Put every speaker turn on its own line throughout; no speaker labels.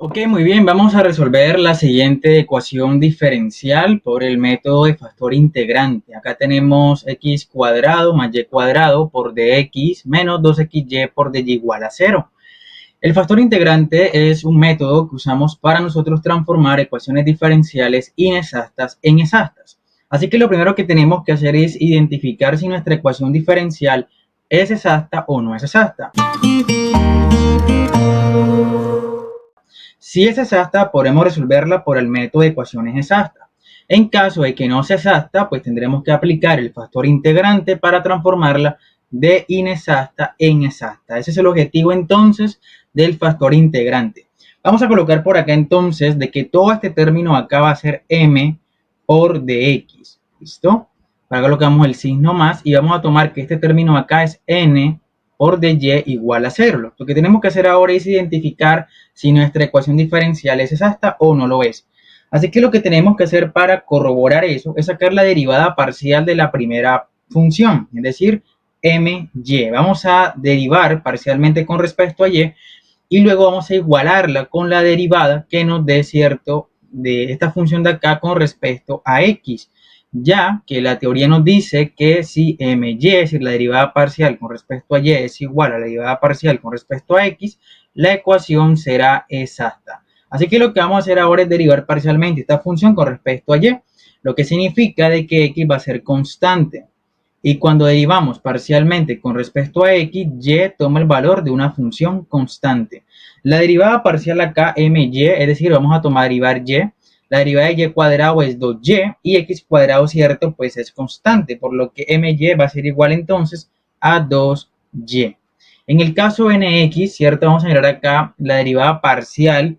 Ok, muy bien, vamos a resolver la siguiente ecuación diferencial por el método de factor integrante. Acá tenemos x cuadrado más y cuadrado por dx menos 2xy por dy igual a 0. El factor integrante es un método que usamos para nosotros transformar ecuaciones diferenciales inexactas en exactas. Así que lo primero que tenemos que hacer es identificar si nuestra ecuación diferencial es exacta o no es exacta. Si es exacta, podremos resolverla por el método de ecuaciones exactas. En caso de que no sea exacta, pues tendremos que aplicar el factor integrante para transformarla de inexacta en exacta. Ese es el objetivo entonces del factor integrante. Vamos a colocar por acá entonces de que todo este término acá va a ser m por dx. ¿Listo? Para colocamos el signo más y vamos a tomar que este término acá es n por dy igual a 0. Lo que tenemos que hacer ahora es identificar si nuestra ecuación diferencial es exacta o no lo es. Así que lo que tenemos que hacer para corroborar eso es sacar la derivada parcial de la primera función, es decir, my. Vamos a derivar parcialmente con respecto a y luego vamos a igualarla con la derivada que nos dé cierto de esta función de acá con respecto a x, ya que la teoría nos dice que si my, es decir, la derivada parcial con respecto a y es igual a la derivada parcial con respecto a x, la ecuación será exacta. Así que lo que vamos a hacer ahora es derivar parcialmente esta función con respecto a y, lo que significa de que x va a ser constante. Y cuando derivamos parcialmente con respecto a x, y toma el valor de una función constante. La derivada parcial acá, my, es decir, vamos a tomar derivar y. La derivada de y cuadrado es 2y y x cuadrado, ¿cierto? Pues es constante, por lo que my va a ser igual entonces a 2y. En el caso nx, ¿cierto? Vamos a mirar acá la derivada parcial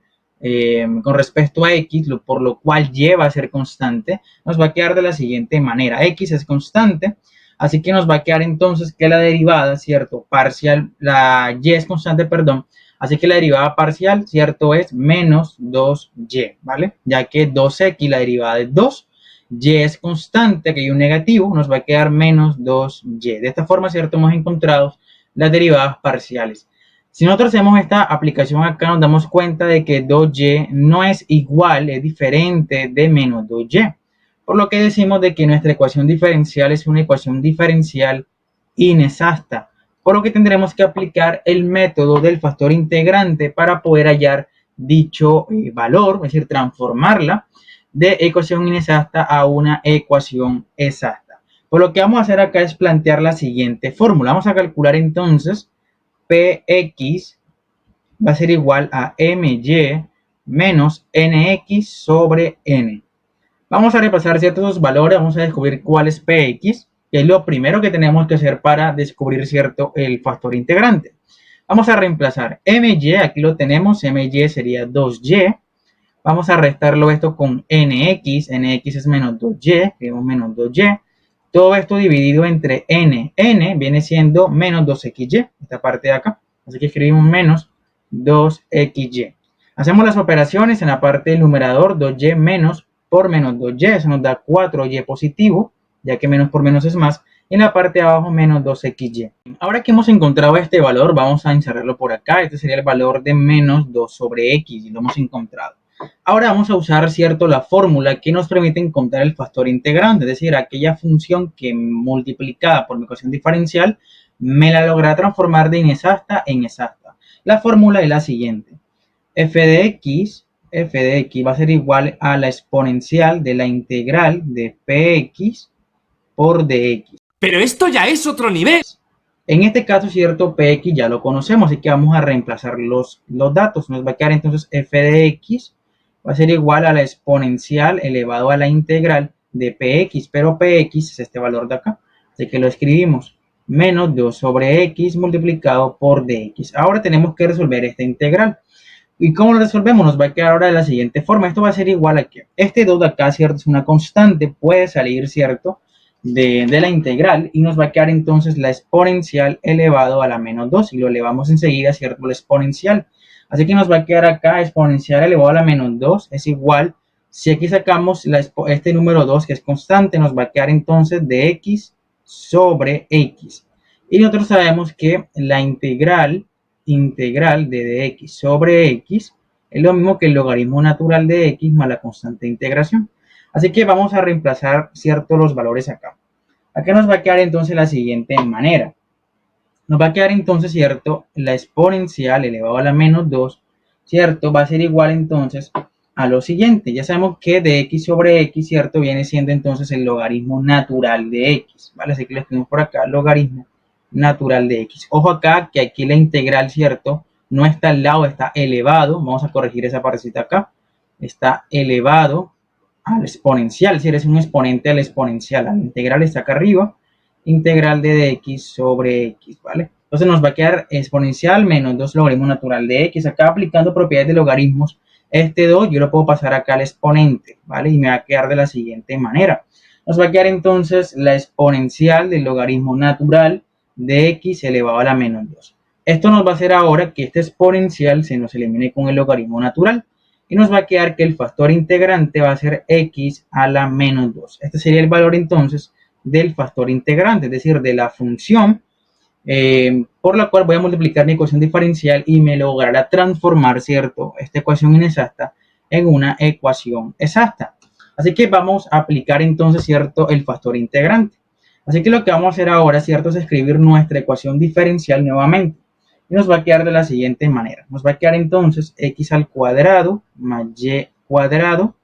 con respecto a x, por lo cual y va a ser constante. Nos va a quedar de la siguiente manera. X es constante, así que nos va a quedar entonces que la derivada, ¿cierto? Parcial, la y es constante, perdón. Así que la derivada parcial, ¿cierto? Es menos 2y, ¿vale? Ya que 2x, la derivada es 2. Y es constante, que hay un negativo, nos va a quedar menos 2y. De esta forma, ¿cierto? Hemos encontrado las derivadas parciales. Si nosotros hacemos esta aplicación acá, nos damos cuenta de que 2y no es igual, es diferente de menos 2y. Por lo que decimos de que nuestra ecuación diferencial es una ecuación diferencial inexacta. Por lo que tendremos que aplicar el método del factor integrante para poder hallar dicho valor, es decir, transformarla de ecuación inexacta a una ecuación exacta. Por lo que vamos a hacer acá es plantear la siguiente fórmula. Vamos a calcular entonces Px va a ser igual a my menos nx sobre n. Vamos a repasar ciertos valores, vamos a descubrir cuál es Px, que es lo primero que tenemos que hacer para descubrir cierto el factor integrante. Vamos a reemplazar my, aquí lo tenemos, my sería 2y. Vamos a restarlo esto con nx, nx es menos 2y, escribimos menos 2y. Todo esto dividido entre n viene siendo menos 2xy, esta parte de acá. Así que escribimos menos 2xy. Hacemos las operaciones en la parte del numerador, 2y menos por menos 2y, eso nos da 4y positivo, ya que menos por menos es más. Y en la parte de abajo, menos 2xy. Ahora que hemos encontrado este valor, vamos a insertarlo por acá. Este sería el valor de menos 2 sobre x, y lo hemos encontrado. Ahora vamos a usar, ¿cierto?, la fórmula que nos permite encontrar el factor integrante, es decir, aquella función que multiplicada por mi ecuación diferencial me la logra transformar de inexacta en exacta. La fórmula es la siguiente. f de x va a ser igual a la exponencial de la integral de px por dx.
Pero esto ya es otro nivel.
En este caso, ¿cierto? Px ya lo conocemos, así que vamos a reemplazar los datos. Nos va a quedar entonces f de x va a ser igual a la exponencial elevado a la integral de px, pero px es este valor de acá, así que lo escribimos menos 2 sobre x multiplicado por dx. Ahora tenemos que resolver esta integral. ¿Y cómo lo resolvemos? Nos va a quedar ahora de la siguiente forma. Esto va a ser igual a que este 2 de acá, ¿cierto? Es una constante, puede salir, ¿cierto?, de la integral y nos va a quedar entonces la exponencial elevado a la menos 2 y lo elevamos enseguida, ¿cierto?, la exponencial. Así que nos va a quedar acá exponencial elevado a la menos 2 es igual, si aquí sacamos este número 2 que es constante, nos va a quedar entonces de x sobre x. Y nosotros sabemos que la integral de dx sobre x es lo mismo que el logaritmo natural de x más la constante de integración. Así que vamos a reemplazar, ¿cierto?, los valores acá. Acá nos va a quedar entonces la siguiente manera. Nos va a quedar entonces, ¿cierto?, la exponencial elevado a la menos 2, ¿cierto?, va a ser igual entonces a lo siguiente. Ya sabemos que de x sobre x, ¿cierto?, viene siendo entonces el logaritmo natural de x, ¿vale? Así que lo escribimos por acá, logaritmo natural de x. Ojo acá que aquí la integral, ¿cierto?, no está al lado, está elevado. Vamos a corregir esa partecita acá. Está elevado al exponencial, si eres un exponente al exponencial. La integral está acá arriba, integral de dx sobre x, ¿vale? Entonces nos va a quedar exponencial menos 2 logaritmo natural de x. Acá aplicando propiedades de logaritmos, este 2 yo lo puedo pasar acá al exponente, ¿vale? Y me va a quedar de la siguiente manera. Nos va a quedar entonces la exponencial del logaritmo natural de x elevado a la menos 2. Esto nos va a hacer ahora que este exponencial se nos elimine con el logaritmo natural. Y nos va a quedar que el factor integrante va a ser x a la menos 2. Este sería el valor entonces del factor integrante, es decir, de la función por la cual voy a multiplicar mi ecuación diferencial y me logrará transformar, ¿cierto?, esta ecuación inexacta en una ecuación exacta. Así que vamos a aplicar entonces, ¿cierto?, el factor integrante. Así que lo que vamos a hacer ahora, ¿cierto?, es escribir nuestra ecuación diferencial nuevamente. Y nos va a quedar de la siguiente manera. Nos va a quedar entonces x al cuadrado más y cuadrado,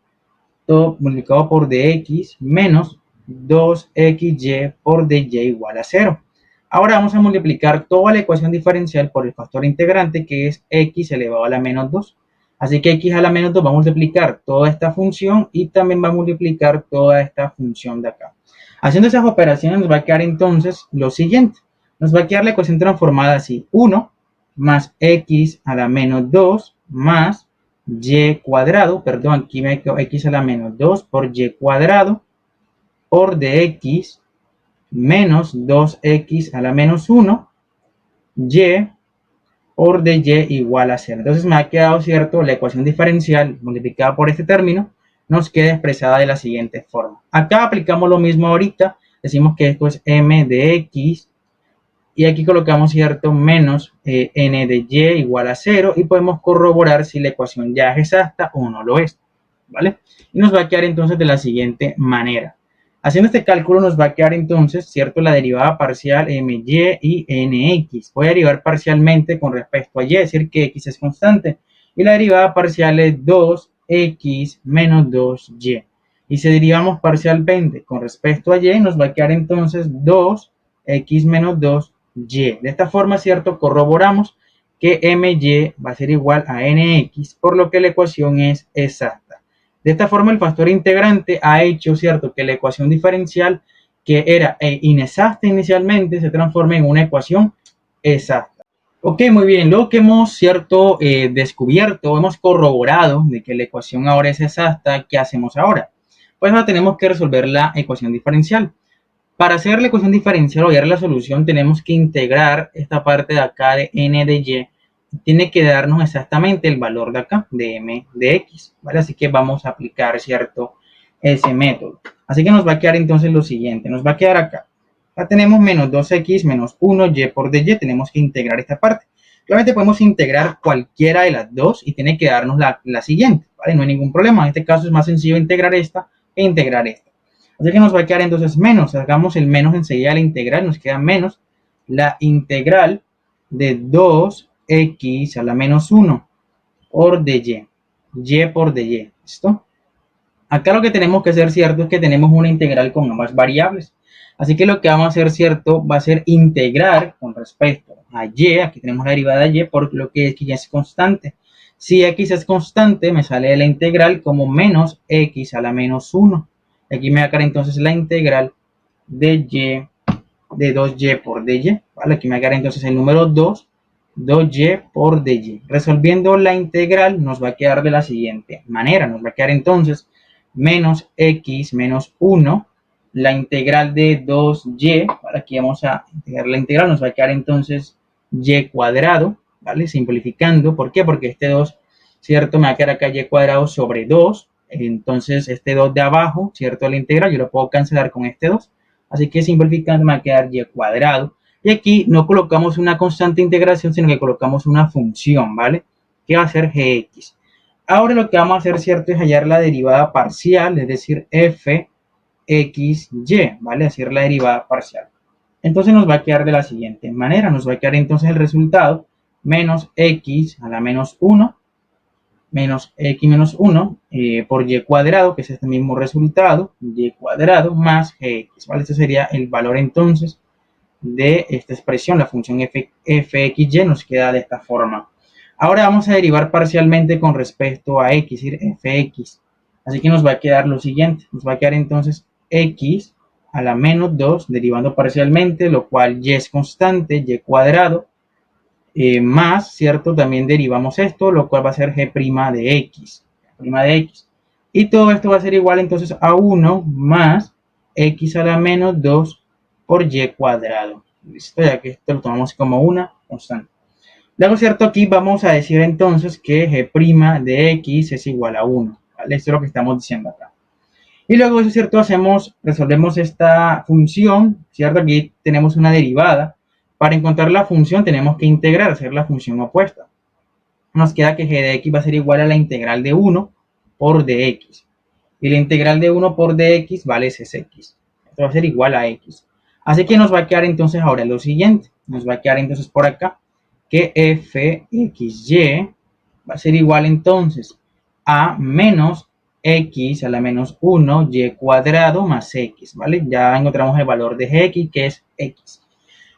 todo multiplicado por dx menos 2xy por dy igual a 0. Ahora vamos a multiplicar toda la ecuación diferencial por el factor integrante, que es x elevado a la menos 2. Así que x a la menos 2 va a multiplicar toda esta función y también va a multiplicar toda esta función de acá. Haciendo esas operaciones nos va a quedar entonces lo siguiente. Nos va a quedar la ecuación transformada así. 1 más x a la menos 2 más y cuadrado, perdón, aquí me quedo x a la menos 2 por y cuadrado por dx menos 2x a la menos 1 y por dy igual a 0. Entonces me ha quedado, ¿cierto?, la ecuación diferencial multiplicada por este término nos queda expresada de la siguiente forma. Acá aplicamos lo mismo ahorita, decimos que esto es m de x y aquí colocamos, ¿cierto?, menos n de y igual a 0 y podemos corroborar si la ecuación ya es exacta o no lo es, ¿vale? Y nos va a quedar entonces de la siguiente manera. Haciendo este cálculo nos va a quedar entonces, ¿cierto?, la derivada parcial my y nx. Voy a derivar parcialmente con respecto a y, es decir que x es constante. Y la derivada parcial es 2x menos 2y. Y si derivamos parcialmente con respecto a y, nos va a quedar entonces 2x menos 2y. De esta forma, ¿cierto?, corroboramos que my va a ser igual a nx, por lo que la ecuación es exacta. De esta forma, el factor integrante ha hecho, ¿cierto?, que la ecuación diferencial, que era inexacta inicialmente, se transforme en una ecuación exacta. Ok, muy bien. Luego que hemos, ¿cierto?, descubierto, hemos corroborado de que la ecuación ahora es exacta, ¿qué hacemos ahora? Pues ahora tenemos que resolver la ecuación diferencial. Para hacer la ecuación diferencial o hallar la solución, tenemos que integrar esta parte de acá de n de y. Tiene que darnos exactamente el valor de acá, de m de x, ¿vale? Así que vamos a aplicar, ¿cierto?, ese método. Así que nos va a quedar entonces lo siguiente. Nos va a quedar acá. Acá tenemos menos 2x menos 1y por dy. Tenemos que integrar esta parte. Claramente podemos integrar cualquiera de las dos y tiene que darnos la siguiente, ¿vale? No hay ningún problema. En este caso es más sencillo integrar esta que integrar esta. Así que nos va a quedar entonces menos. Hagamos el menos enseguida la integral. Nos queda menos la integral de 2x a la menos 1 por dy. Y por dy. ¿Listo? Acá lo que tenemos que hacer, ¿cierto?, es que tenemos una integral con ambas variables. Así que lo que vamos a hacer, ¿cierto?, va a ser integrar con respecto a y. Aquí tenemos la derivada de y por lo que x ya es constante. Si x es constante, me sale de la integral como menos x a la menos 1. Aquí me va a quedar entonces la integral de y de 2y por dy, ¿vale? Aquí me va a quedar entonces el número 2y por dy. Resolviendo la integral nos va a quedar de la siguiente manera. Nos va a quedar entonces menos x menos 1, la integral de 2y, ¿vale? Aquí vamos a integrar la integral, nos va a quedar entonces y cuadrado, ¿vale? Simplificando, ¿por qué? Porque este 2, ¿cierto?, me va a quedar acá y cuadrado sobre 2, entonces este 2 de abajo, ¿cierto?, la integral, yo lo puedo cancelar con este 2, así que simplificando me va a quedar y cuadrado, y aquí no colocamos una constante de integración, sino que colocamos una función, ¿vale?, que va a ser gx. Ahora lo que vamos a hacer, ¿cierto?, es hallar la derivada parcial, es decir, f x, y, ¿vale? Hacer la derivada parcial. Entonces nos va a quedar de la siguiente manera. Nos va a quedar entonces el resultado menos x a la menos 1 menos x menos 1 por y cuadrado, que es este mismo resultado, y cuadrado más gx, ¿vale? Este sería el valor entonces de esta expresión, la función fxy nos queda de esta forma. Ahora vamos a derivar parcialmente con respecto a x, es decir, fx. Así que nos va a quedar lo siguiente, nos va a quedar entonces x a la menos 2 derivando parcialmente, lo cual y es constante, y cuadrado, más, ¿cierto? También derivamos esto, lo cual va a ser g' de x, Y todo esto va a ser igual entonces a 1 más x a la menos 2 por y cuadrado. ¿Listo? Ya que esto lo tomamos como una constante. Luego, ¿cierto? Aquí vamos a decir entonces que g' de x es igual a 1. ¿Vale? Esto es lo que estamos diciendo acá. Y luego, eso es cierto, resolvemos esta función, ¿cierto? Aquí tenemos una derivada. Para encontrar la función tenemos que integrar, hacer la función opuesta. Nos queda que g de x va a ser igual a la integral de 1 por dx. Y la integral de 1 por dx vale es x. Esto va a ser igual a x. Así que nos va a quedar entonces ahora lo siguiente. Nos va a quedar entonces por acá que fxy va a ser igual entonces a menos x a la menos 1 y cuadrado más x, ¿vale? Ya encontramos el valor de gx, que es x.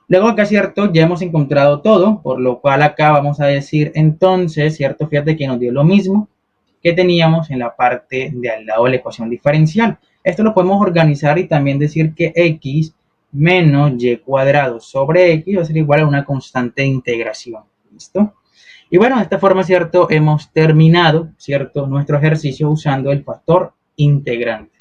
Luego acá, ¿cierto? Ya hemos encontrado todo, por lo cual acá vamos a decir entonces, ¿cierto? Fíjate que nos dio lo mismo que teníamos en la parte de al lado de la ecuación diferencial. Esto lo podemos organizar y también decir que x menos y cuadrado sobre x va a ser igual a una constante de integración. ¿Listo? Y bueno, de esta forma, ¿cierto? Hemos terminado, ¿cierto? Nuestro ejercicio usando el factor integrante.